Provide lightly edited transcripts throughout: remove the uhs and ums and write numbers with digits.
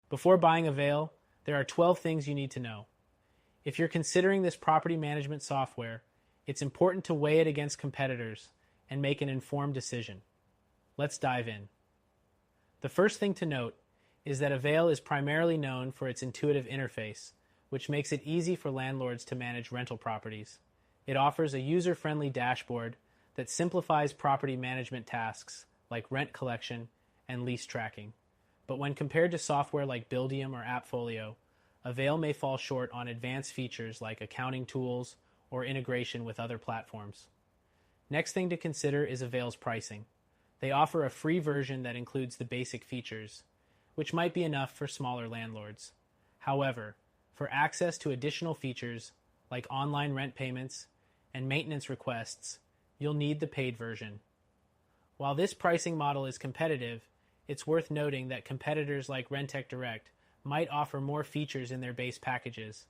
Before buying Avail, there are 12 things you need to know. If you're considering this property management software, it's important to weigh it against competitors and make an informed decision. Let's dive in. The first thing to note is that Avail is primarily known for its intuitive interface, which makes it easy for landlords to manage rental properties. It offers a user-friendly dashboard that simplifies property management tasks like rent collection and lease tracking. But when compared to software like Buildium or Appfolio, Avail may fall short on advanced features like accounting tools or integration with other platforms. Next thing to consider is Avail's pricing. They offer a free version that includes the basic features, which might be enough for smaller landlords. However, for access to additional features like online rent payments and maintenance requests, you'll need the paid version. While this pricing model is competitive, it's worth noting that competitors like Rentec Direct might offer more features in their base packages.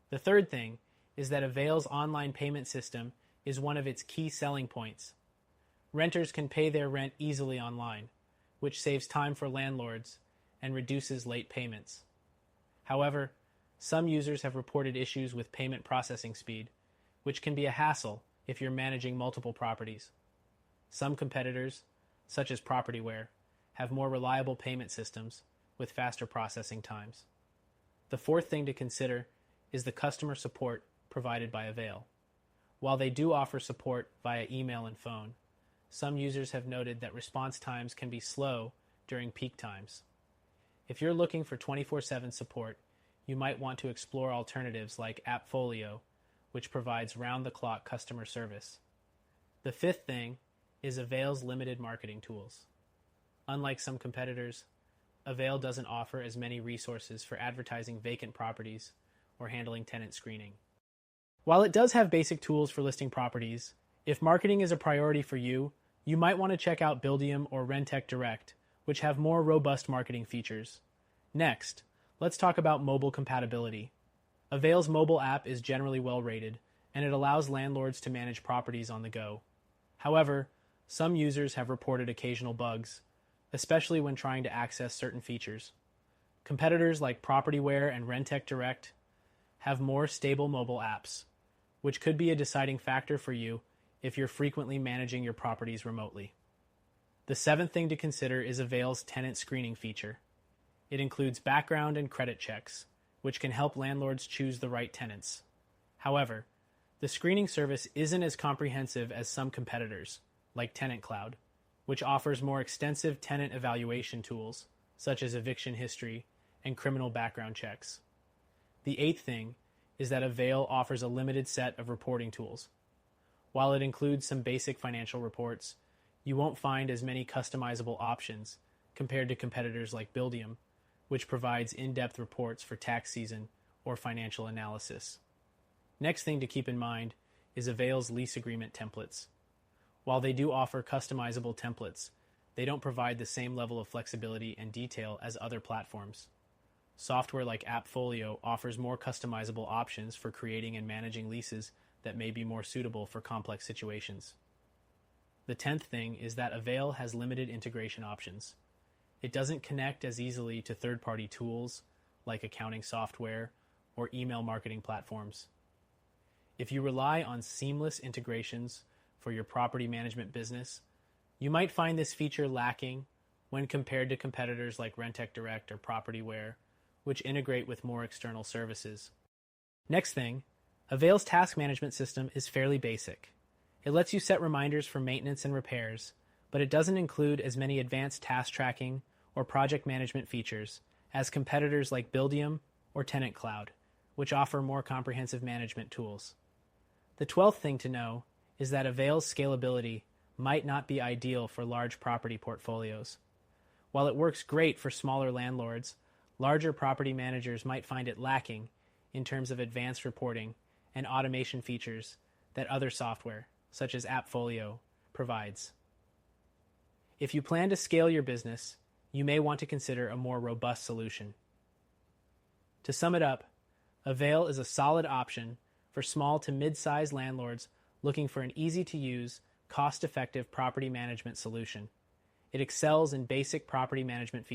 The third thing is that Avail's online payment system is one of its key selling points. Renters can pay their rent easily online, which saves time for landlords and reduces late payments. However, some users have reported issues with payment processing speed, which can be a hassle if you're managing multiple properties. Some competitors, such as Propertyware, have more reliable payment systems with faster processing times. The fourth thing to consider is the customer support provided by Avail. While they do offer support via email and phone, some users have noted that response times can be slow during peak times. If you're looking for 24/7 support, you might want to explore alternatives like Appfolio, which provides round-the-clock customer service. The fifth thing is Avail's limited marketing tools. Unlike some competitors, Avail doesn't offer as many resources for advertising vacant properties or handling tenant screening. While it does have basic tools for listing properties, if marketing is a priority for you, you might want to check out Buildium or Rentec Direct, which have more robust marketing features. Next, let's talk about mobile compatibility. Avail's mobile app is generally well rated, and it allows landlords to manage properties on the go. However, some users have reported occasional bugs, especially when trying to access certain features. Competitors like Propertyware and Rentec Direct have more stable mobile apps, which could be a deciding factor for you if you're frequently managing your properties remotely. The seventh thing to consider is Avail's tenant screening feature. It includes background and credit checks, which can help landlords choose the right tenants. However, the screening service isn't as comprehensive as some competitors, like Tenant Cloud, which offers more extensive tenant evaluation tools, such as eviction history and criminal background checks. The eighth thing is that Avail offers a limited set of reporting tools. While it includes some basic financial reports, you won't find as many customizable options compared to competitors like Buildium, which provides in-depth reports for tax season or financial analysis. Next thing to keep in mind is Avail's lease agreement templates. While they do offer customizable templates, they don't provide the same level of flexibility and detail as other platforms. Software like Appfolio offers more customizable options for creating and managing leases that may be more suitable for complex situations. The 10th thing is that Avail has limited integration options. It doesn't connect as easily to third-party tools like accounting software or email marketing platforms. If you rely on seamless integrations for your property management business, you might find this feature lacking when compared to competitors like Rentec Direct or Propertyware, which integrate with more external services. Next thing, Avail's task management system is fairly basic. It lets you set reminders for maintenance and repairs, but it doesn't include as many advanced task tracking or project management features as competitors like Buildium or Tenant Cloud, which offer more comprehensive management tools. The 12th thing to know is that Avail's scalability might not be ideal for large property portfolios. While it works great for smaller landlords, larger property managers might find it lacking in terms of advanced reporting and automation features that other software, such as Appfolio, provides. If you plan to scale your business, you may want to consider a more robust solution. To sum it up, Avail is a solid option for small to mid-sized landlords looking for an easy-to-use, cost-effective property management solution. It excels in basic property management features